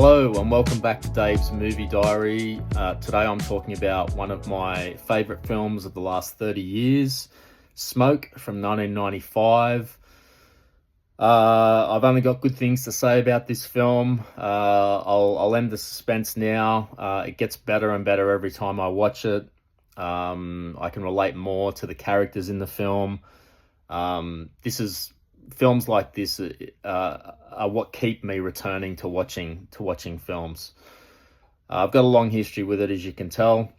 Hello and welcome back to Dave's Movie Diary. Today I'm talking about one of my favourite films of the last 30 years, Smoke from 1995. I've only got good things to say about this film. I'll end the suspense now. It gets better and better every time I watch it. I can relate more to the characters in the film. Films like this are what keep me returning to watching films. I've got a long history with it, as you can tell.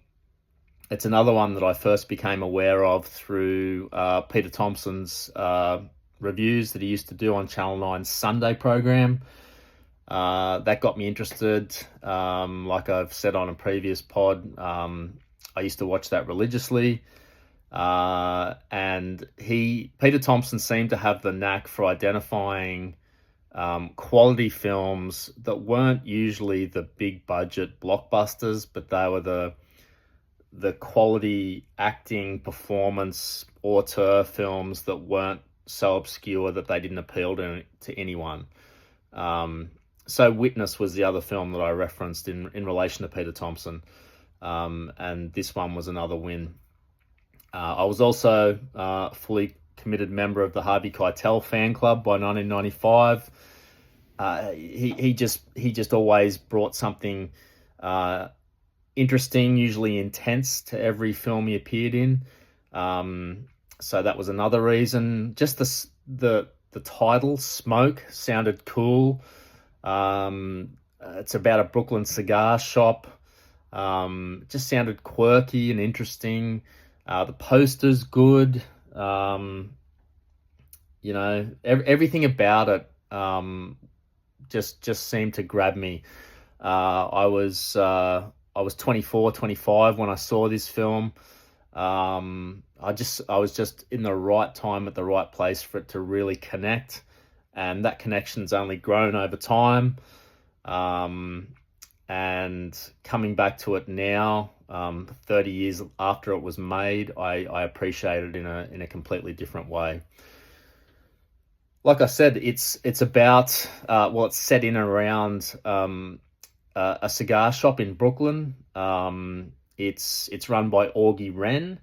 It's another one that I first became aware of through Peter Thompson's reviews that he used to do on Channel 9's Sunday program. That got me interested. Like I've said on a previous pod, I used to watch that religiously. And Peter Thompson seemed to have the knack for identifying quality films that weren't usually the big budget blockbusters, but they were the quality acting, performance, auteur films that weren't so obscure that they didn't appeal to anyone. So Witness was the other film that I referenced in relation to Peter Thompson, and this one was another win. I was also a fully committed member of the Harvey Keitel fan club by 1995. He just always brought something interesting, usually intense, to every film he appeared in. So that was another reason. Just the title, Smoke, sounded cool. It's about a Brooklyn cigar shop. It just sounded quirky and interesting. The poster's good. Everything about it just seemed to grab me. I was 24, 25 when I saw this film. I was just in the right time at the right place for it to really connect, and that connection's only grown over time. And coming back to it now, 30 years after it was made, I appreciate it in a completely different way. Like I said, it's about it's set in and around a cigar shop in Brooklyn. It's run by Augie Wren.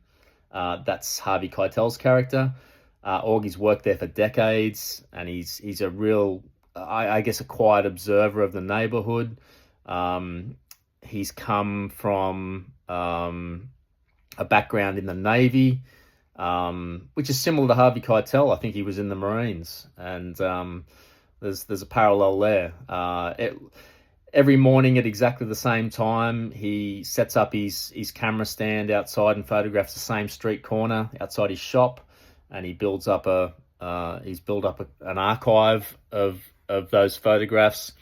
That's Harvey Keitel's character. Augie's worked there for decades, and he's a real, I guess, a quiet observer of the neighborhood. He's come from a background in the Navy, which is similar to Harvey Keitel. I think he was in the Marines, and there's a parallel there. Every morning at exactly the same time, he sets up his camera stand outside and photographs the same street corner outside his shop, and he's built up an archive of those photographs.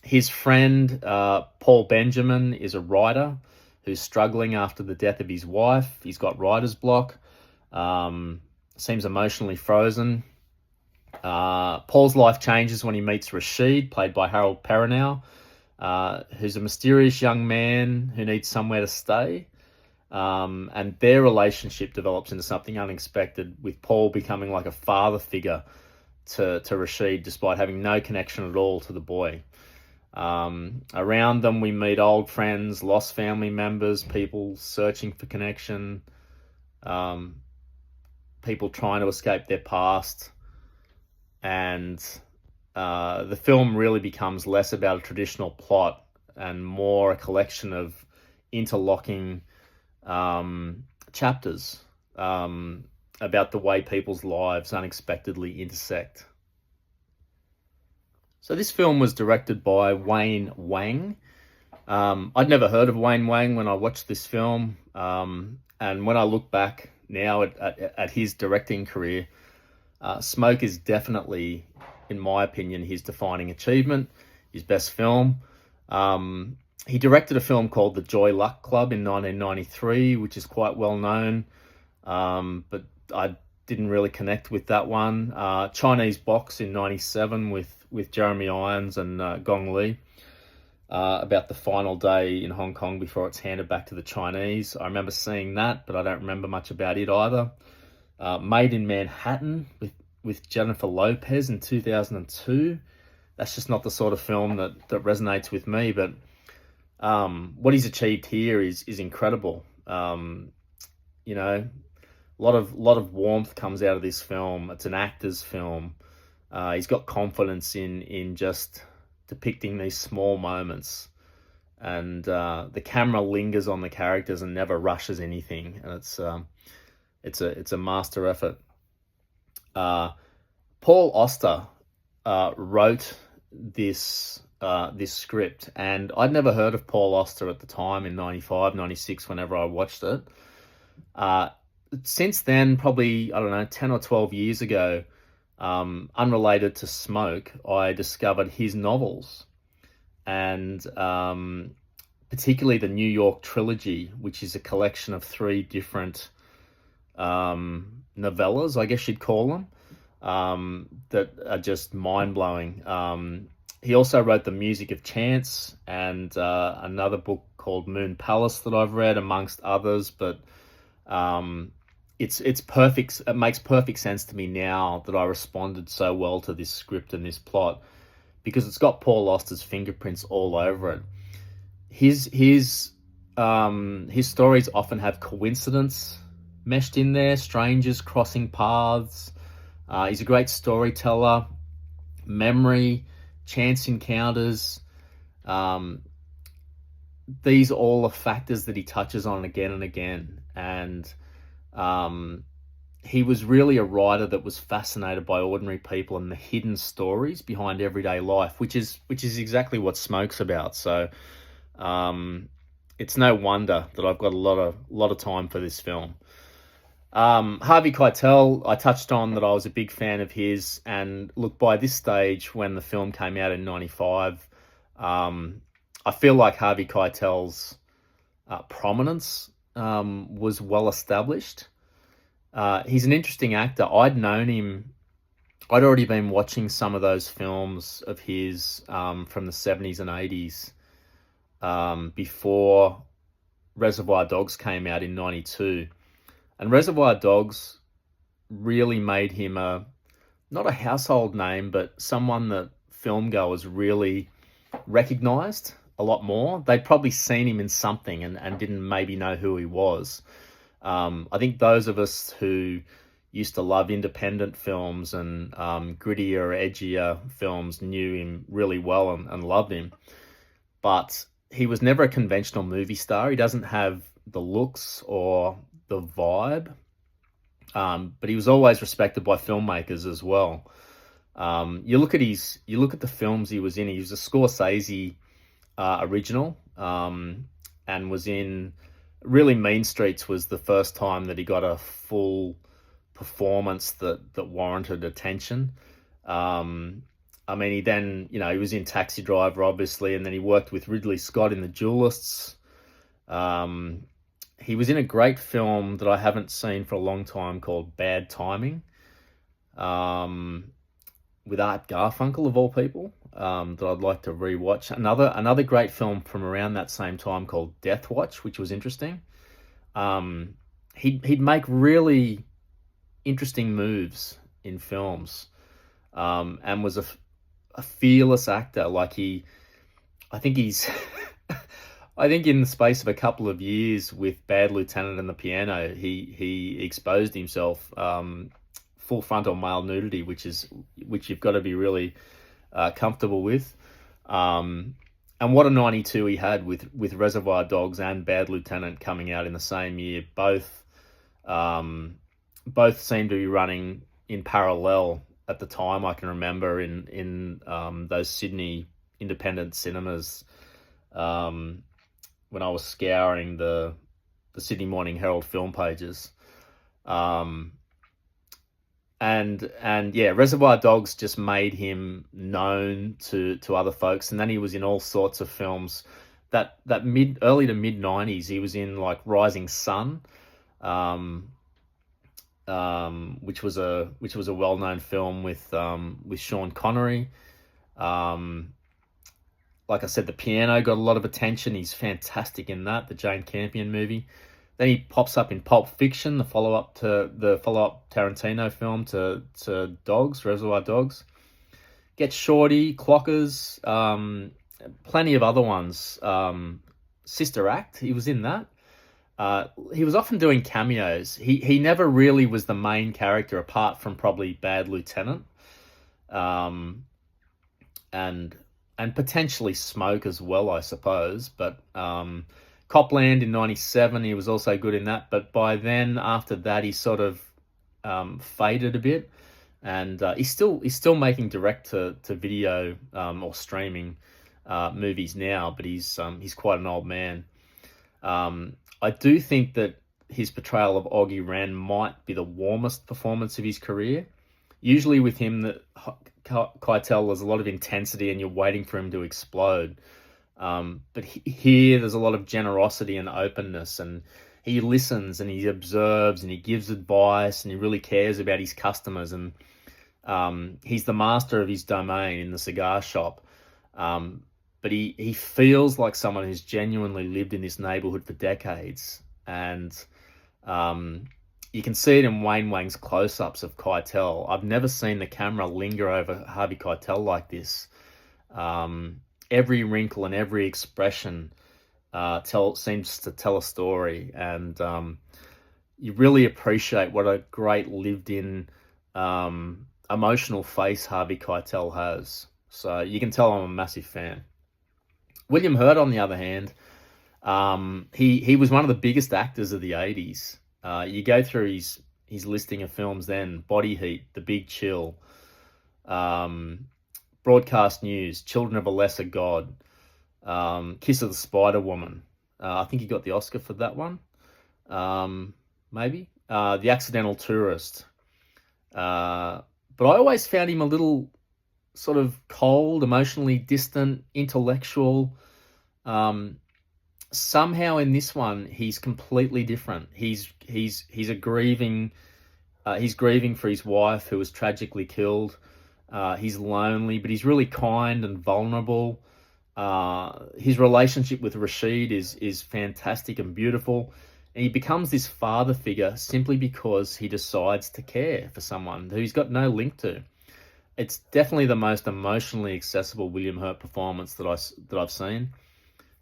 His friend, Paul Benjamin, is a writer who's struggling after the death of his wife. He's got writer's block, seems emotionally frozen. Paul's life changes when he meets Rashid, played by Harold Perrineau, who's a mysterious young man who needs somewhere to stay. And their relationship develops into something unexpected, with Paul becoming like a father figure to Rashid, despite having no connection at all to the boy. Around them, we meet old friends, lost family members, people searching for connection, people trying to escape their past. And the film really becomes less about a traditional plot and more a collection of interlocking chapters about the way people's lives unexpectedly intersect. So this film was directed by Wayne Wang. I'd never heard of Wayne Wang when I watched this film. And when I look back now at his directing career, Smoke is definitely, in my opinion, his defining achievement, his best film. He directed a film called The Joy Luck Club in 1993, which is quite well known, but I didn't really connect with that one. Chinese Box in 97 with Jeremy Irons and Gong Li, about the final day in Hong Kong before it's handed back to the Chinese. I remember seeing that, but I don't remember much about it either. Made in Manhattan with Jennifer Lopez in 2002. that's just not the sort of film that resonates with me. But what he's achieved here is incredible. You know, a lot of warmth comes out of this film. It's an actor's film. He's got confidence in just depicting these small moments, and the camera lingers on the characters and never rushes anything. And it's a master effort. Paul Auster wrote this script, and I'd never heard of Paul Auster at the time in 95, 96, whenever I watched it. Since then, probably, I don't know, 10 or 12 years ago, unrelated to Smoke, I discovered his novels, and particularly the New York trilogy, which is a collection of 3 different novellas, I guess you'd call them, that are just mind-blowing. He also wrote The Music of Chance and another book called Moon Palace that I've read, amongst others. But it's perfect. It makes perfect sense to me now that I responded so well to this script and this plot, because it's got Paul Auster's fingerprints all over it. His stories often have coincidence meshed in there, strangers crossing paths. He's a great storyteller, memory, chance encounters. These all are factors that he touches on again and again. And he was really a writer that was fascinated by ordinary people and the hidden stories behind everyday life, which is exactly what Smoke's about. So it's no wonder that I've got a lot of time for this film. Harvey Keitel, I touched on that I was a big fan of his, and look, by this stage, when the film came out in 95, I feel like Harvey Keitel's prominence was well established. He's an interesting actor. I'd known him. I'd already been watching some of those films of his from the 70s and 80s before Reservoir Dogs came out in 92. And Reservoir Dogs really made him not a household name, but someone that filmgoers really recognised a lot more. They'd probably seen him in something and didn't maybe know who he was. I think those of us who used to love independent films and grittier, edgier films knew him really well and loved him. But he was never a conventional movie star. He doesn't have the looks or the vibe, but he was always respected by filmmakers as well. You look at the films he was in. He was a Scorsese original, and was in, really, Mean Streets was the first time that he got a full performance that warranted attention. I mean, he then, he was in Taxi Driver, obviously, and then he worked with Ridley Scott in The Duelists. He was in a great film that I haven't seen for a long time called Bad Timing, with Art Garfunkel, of all people, that I'd like to rewatch. Another great film from around that same time called Death Watch, which was interesting. He'd make really interesting moves in films, and was a fearless actor. I think in the space of a couple of years with Bad Lieutenant and The Piano, he exposed himself, full frontal male nudity, which you've got to be really comfortable with. And what a 92 he had with Reservoir Dogs and Bad Lieutenant coming out in the same year. Both seemed to be running in parallel at the time. I can remember in those Sydney independent cinemas, when I was scouring the Sydney Morning Herald film pages. And yeah, Reservoir Dogs just made him known to other folks. And then he was in all sorts of films that early to mid 90s. He was in like Rising Sun, which was a well-known film with Sean Connery. Like I said, The Piano got a lot of attention. He's fantastic in that, the Jane Campion movie. Then he pops up in Pulp Fiction, the follow-up Tarantino film to Dogs, Reservoir Dogs. Get Shorty, Clockers, plenty of other ones. Sister Act, he was in that. He was often doing cameos. He never really was the main character apart from probably Bad Lieutenant, um, and potentially Smoke as well, I suppose. But Copland in '97, he was also good in that. But by then, after that, he sort of faded a bit, and he's still making direct to video or streaming movies now. But he's quite an old man. I do think that his portrayal of Augie Wren might be the warmest performance of his career. Usually with him, Keitel, there's a lot of intensity and you're waiting for him to explode. But here, there's a lot of generosity and openness, and he listens and he observes and he gives advice and he really cares about his customers. And he's the master of his domain in the cigar shop. But he feels like someone who's genuinely lived in this neighborhood for decades. And you can see it in Wayne Wang's close-ups of Keitel. I've never seen the camera linger over Harvey Keitel like this. Every wrinkle and every expression seems to tell a story. And you really appreciate what a great lived-in emotional face Harvey Keitel has. So you can tell I'm a massive fan. William Hurt, on the other hand, he was one of the biggest actors of the 80s. You go through his listing of films then: Body Heat, The Big Chill, Broadcast News, Children of a Lesser God, Kiss of the Spider Woman. I think he got the Oscar for that one, maybe. The Accidental Tourist. But I always found him a little sort of cold, emotionally distant, intellectual. Somehow in this one, he's completely different. He's grieving for his wife who was tragically killed. He's lonely, but he's really kind and vulnerable. His relationship with Rashid is fantastic and beautiful. And he becomes this father figure simply because he decides to care for someone who he's got no link to. It's definitely the most emotionally accessible William Hurt performance that I've seen,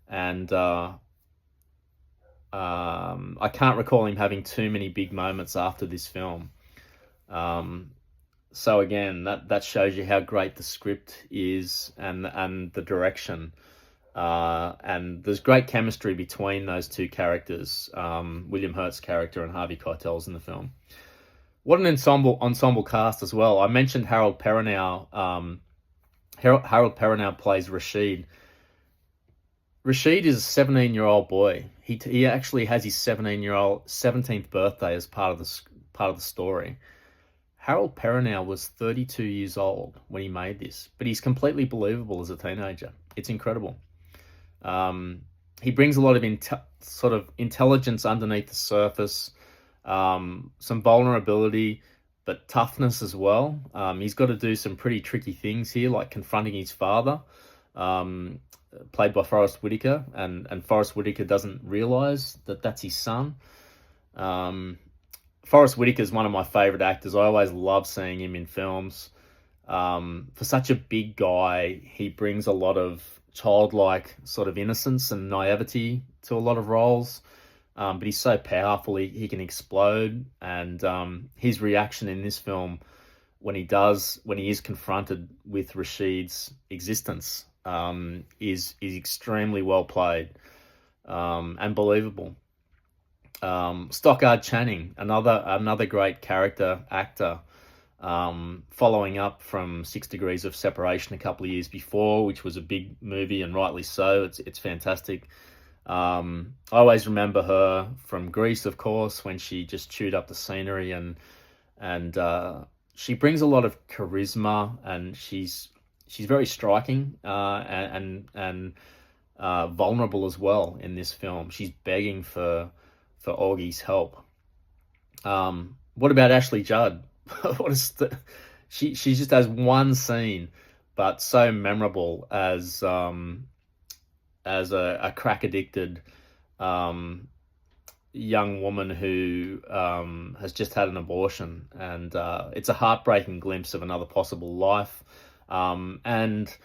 and I can't recall him having too many big moments after this film. So again, that shows you how great the script is and the direction, and there's great chemistry between those two characters, William Hurt's character and Harvey Keitel's in the film. What an ensemble cast as well. I mentioned Harold Perrineau. Harold Perrineau plays Rashid. Rashid is a 17-year-old boy. He actually has his 17th birthday as part of the story. Harold Perrineau was 32 years old when he made this, but he's completely believable as a teenager. It's incredible. He brings a lot of sort of intelligence underneath the surface. Some vulnerability, but toughness as well. He's got to do some pretty tricky things here, like confronting his father, played by Forrest Whitaker, and Forrest Whitaker doesn't realise that that's his son. Forrest Whitaker is one of my favourite actors. I always love seeing him in films. For such a big guy, he brings a lot of childlike sort of innocence and naivety to a lot of roles. But he's so powerful, he can explode. And his reaction in this film, when he is confronted with Rashid's existence, is extremely well played and believable. Stockard Channing, another great character actor, following up from 6 Degrees of Separation a couple of years before, which was a big movie, and rightly so. It's fantastic. I always remember her from Grease, of course, when she just chewed up the scenery, and she brings a lot of charisma, and she's very striking and vulnerable as well in this film. She's begging for Augie's help. What about Ashley Judd? She just has one scene, but so memorable as a crack addicted young woman who has just had an abortion, and it's a heartbreaking glimpse of another possible life, And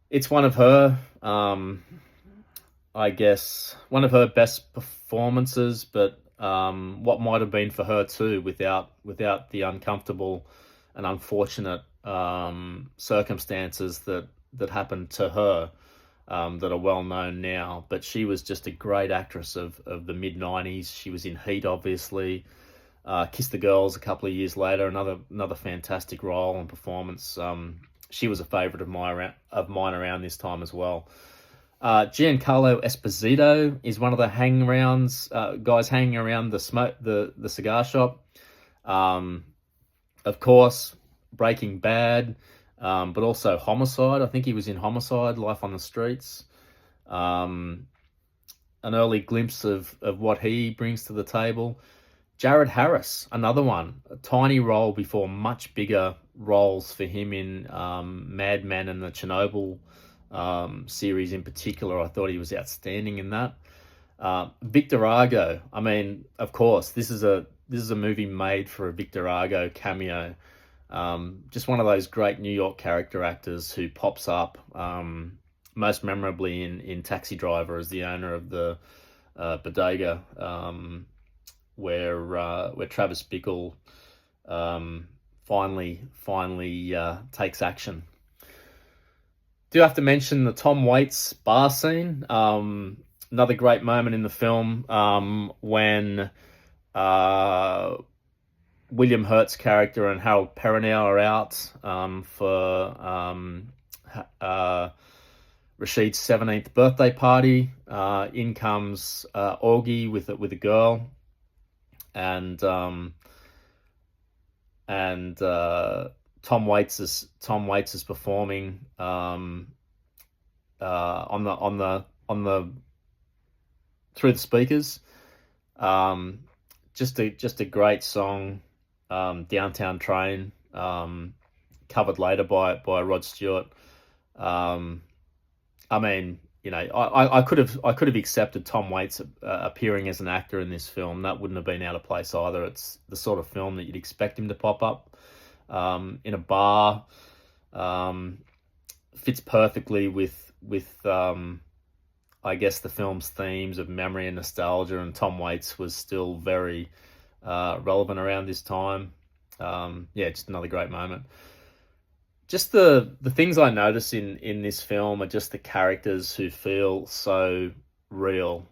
it's one of her, I guess, one of her best performances, but what might have been for her too, without the uncomfortable and unfortunate circumstances that happened to her, that are well known now. But she was just a great actress of the mid '90s. She was in Heat, obviously. Kiss the Girls a couple of years later, another fantastic role and performance. She was a favourite of mine around this time as well. Giancarlo Esposito is one of the guys hanging around the cigar shop. Of course, Breaking Bad, but also Homicide. I think he was in Homicide, Life on the Streets. An early glimpse of what he brings to the table. Jared Harris, another one, a tiny role before much bigger roles for him in Mad Men and the Chernobyl series in particular. I thought he was outstanding in that. Victor Argo. I mean, of course, this is a movie made for a Victor Argo cameo. Just one of those great New York character actors who pops up most memorably in Taxi Driver as the owner of the bodega, where Travis Bickle finally takes action. Do have to mention the Tom Waits bar scene. Another great moment in the film, when William Hurt's character and Harold Perrineau are out for Rashid's 17th birthday party. In comes Augie with a girl, and Tom Waits is performing on the through the speakers. Just a great song. Downtown Train, covered later by Rod Stewart. I mean, you know, I could have accepted Tom Waits appearing as an actor in this film. That wouldn't have been out of place either. It's the sort of film that you'd expect him to pop up in a bar. Fits perfectly with I guess the film's themes of memory and nostalgia, and Tom Waits was still very relevant around this time. Just another great moment. Just the things I notice in this film are just the characters who feel so real.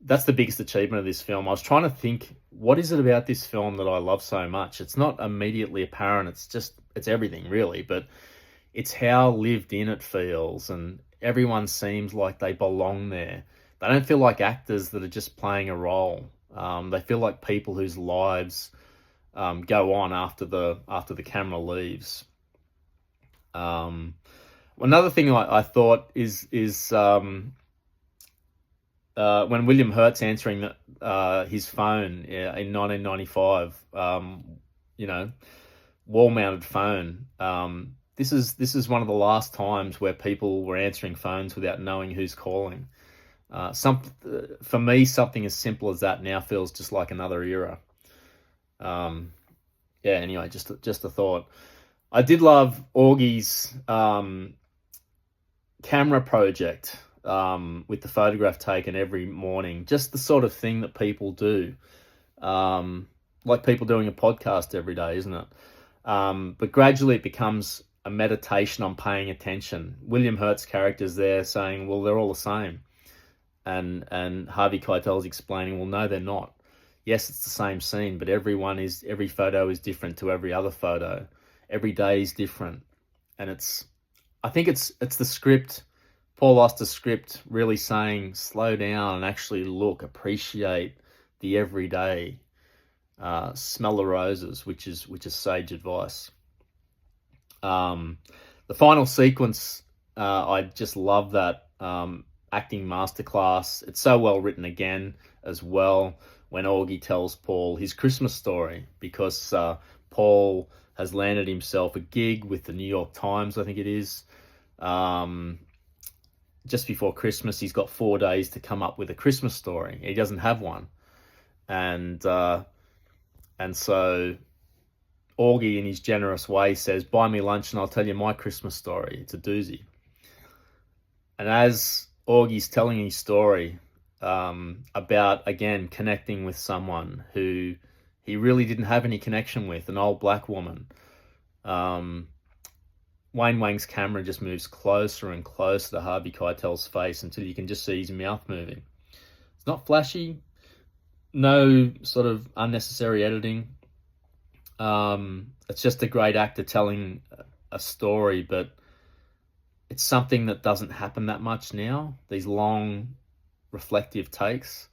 That's the biggest achievement of this film. I was trying to think, what is it about this film that I love so much? It's not immediately apparent. It's everything really, but it's how lived in it feels, and everyone seems like they belong there. They don't feel like actors that are just playing a role. They feel like people whose lives go on after the camera leaves. Another thing I thought is when William Hurt's answering his phone in 1995, wall-mounted phone. This is one of the last times where people were answering phones without knowing who's calling. For me, something as simple as that now feels just like another era. Anyway, just a thought. I did love Augie's camera project with the photograph taken every morning. Just the sort of thing that people do, like people doing a podcast every day, isn't it? But gradually it becomes a meditation on paying attention. William Hurt's character's there saying, well, they're all the same. And Harvey Keitel's explaining, well, no, they're not. Yes, it's the same scene, but every photo is different to every other photo. Every day is different. And I think it's the script, Paul Auster's script, really saying, slow down and actually look, appreciate the everyday, smell the roses, which is sage advice. The final sequence, I just love that acting masterclass. It's so well written again as well, when Augie tells Paul his Christmas story, because Paul has landed himself a gig with the New York Times, I think it is. Just before Christmas, he's got 4 days to come up with a Christmas story. He doesn't have one. And so Augie, in his generous way, says, "Buy me lunch and I'll tell you my Christmas story." It's a doozy. And as Augie's telling his story about, again, connecting with someone who he really didn't have any connection with, an old black woman, Wayne Wang's camera just moves closer and closer to Harvey Keitel's face until you can just see his mouth moving. It's not flashy, no sort of unnecessary editing. It's just a great actor telling a story, but it's something that doesn't happen that much now, these long, reflective takes.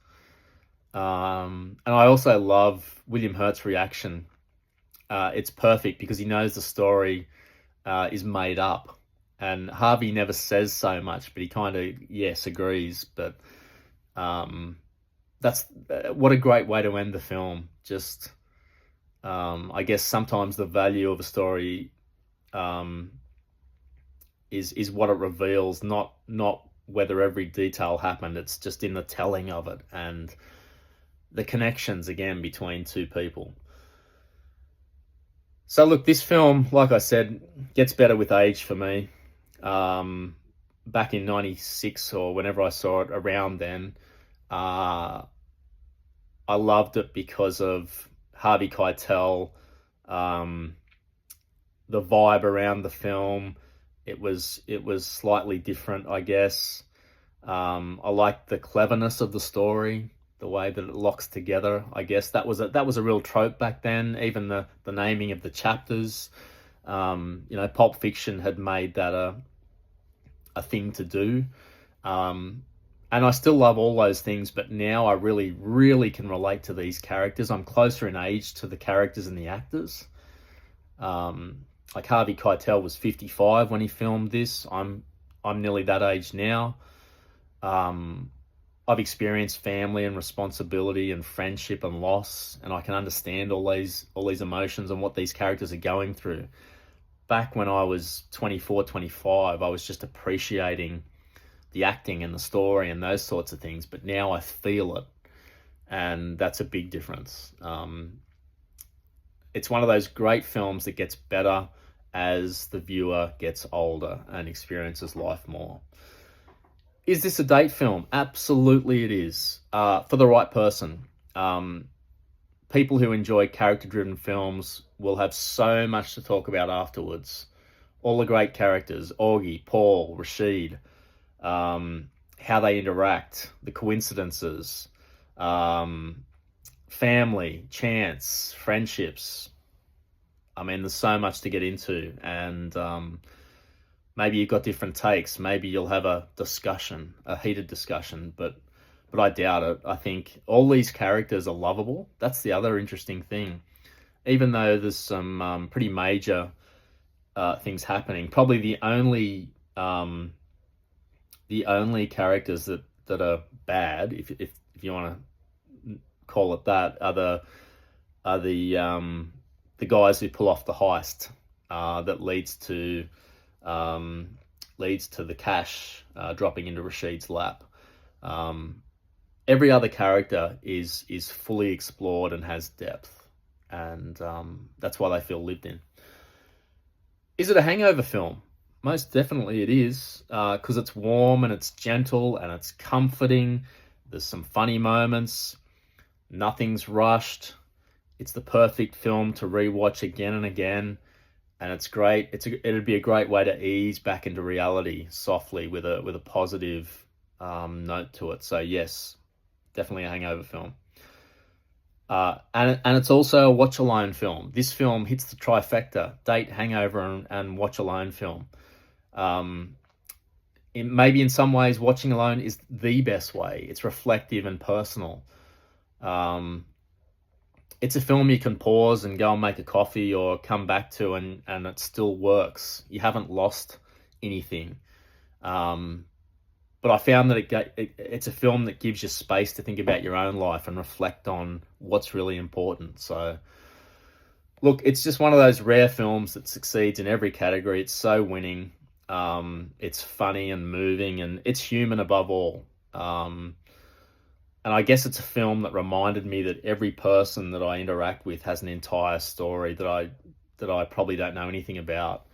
And I also love William Hurt's reaction. It's perfect because he knows the story is made up. And Harvey never says so much, but he kind of, yes, agrees. But that's what a great way to end the film. Just, I guess sometimes the value of a story is what it reveals, not whether every detail happened. It's just in the telling of it and the connections, again, between two people. So look, this film, like I said, gets better with age for me. Back in 96 or whenever I saw it, around then, I loved it because of Harvey Keitel, the vibe around the film. It was slightly different, I guess. I liked the cleverness of the story, the way that it locks together. I guess that was a real trope back then. Even the naming of the chapters, Pulp Fiction had made that a thing to do. And I still love all those things, but now I really, really can relate to these characters. I'm closer in age to the characters and the actors. Like Harvey Keitel was 55 when he filmed this. I'm nearly that age now. I've experienced family and responsibility and friendship and loss, and I can understand all these emotions and what these characters are going through. Back when I was 24, 25, I was just appreciating the acting and the story and those sorts of things, but now I feel it, and that's a big difference. It's one of those great films that gets better as the viewer gets older and experiences life more. Is this a date film? Absolutely it is, for the right person. People who enjoy character-driven films will have so much to talk about afterwards. All the great characters, Augie, Paul, Rashid, how they interact, the coincidences, family, chance, friendships. I mean, there's so much to get into, and maybe you've got different takes. Maybe you'll have a discussion, a heated discussion, but I doubt it. I think all these characters are lovable. That's the other interesting thing. Even though there's some pretty major things happening, probably the only characters that are bad, if you want to call it that, are the guys who pull off the heist that leads to the cash dropping into Rashid's lap. Every other character is fully explored and has depth, and that's why they feel lived in. Is it a hangover film? Most definitely it is, because it's warm and it's gentle and it's comforting. There's some funny moments. Nothing's rushed. It's the perfect film to rewatch again and again, and it's great. It'd be a great way to ease back into reality softly with a positive note to it. So yes, definitely a hangover film. And it's also a watch alone film. This film hits the trifecta: date, hangover, and watch alone film. Maybe in some ways, watching alone is the best way. It's reflective and personal. It's a film you can pause and go and make a coffee or come back to, and it still works. You haven't lost anything. But I found that it's a film that gives you space to think about your own life and reflect on what's really important. So, look, it's just one of those rare films that succeeds in every category. It's so winning. It's funny and moving, and it's human above all. And I guess it's a film that reminded me that every person that I interact with has an entire story that that I probably don't know anything about,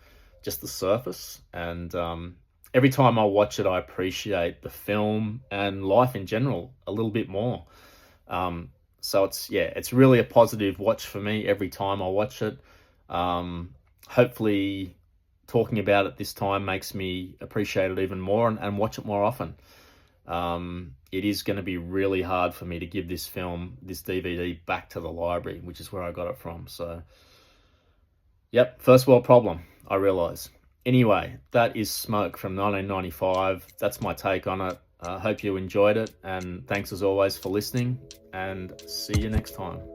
just the surface. And every time I watch it, I appreciate the film and life in general a little bit more. So it's really a positive watch for me every time I watch it. Hopefully talking about it this time makes me appreciate it even more and watch it more often. It is going to be really hard for me to give this DVD back to the library, which is where I got it from. So, yep, first world problem, I realise. Anyway, that is Smoke from 1995. That's my take on it. I hope you enjoyed it, and thanks as always for listening, and see you next time.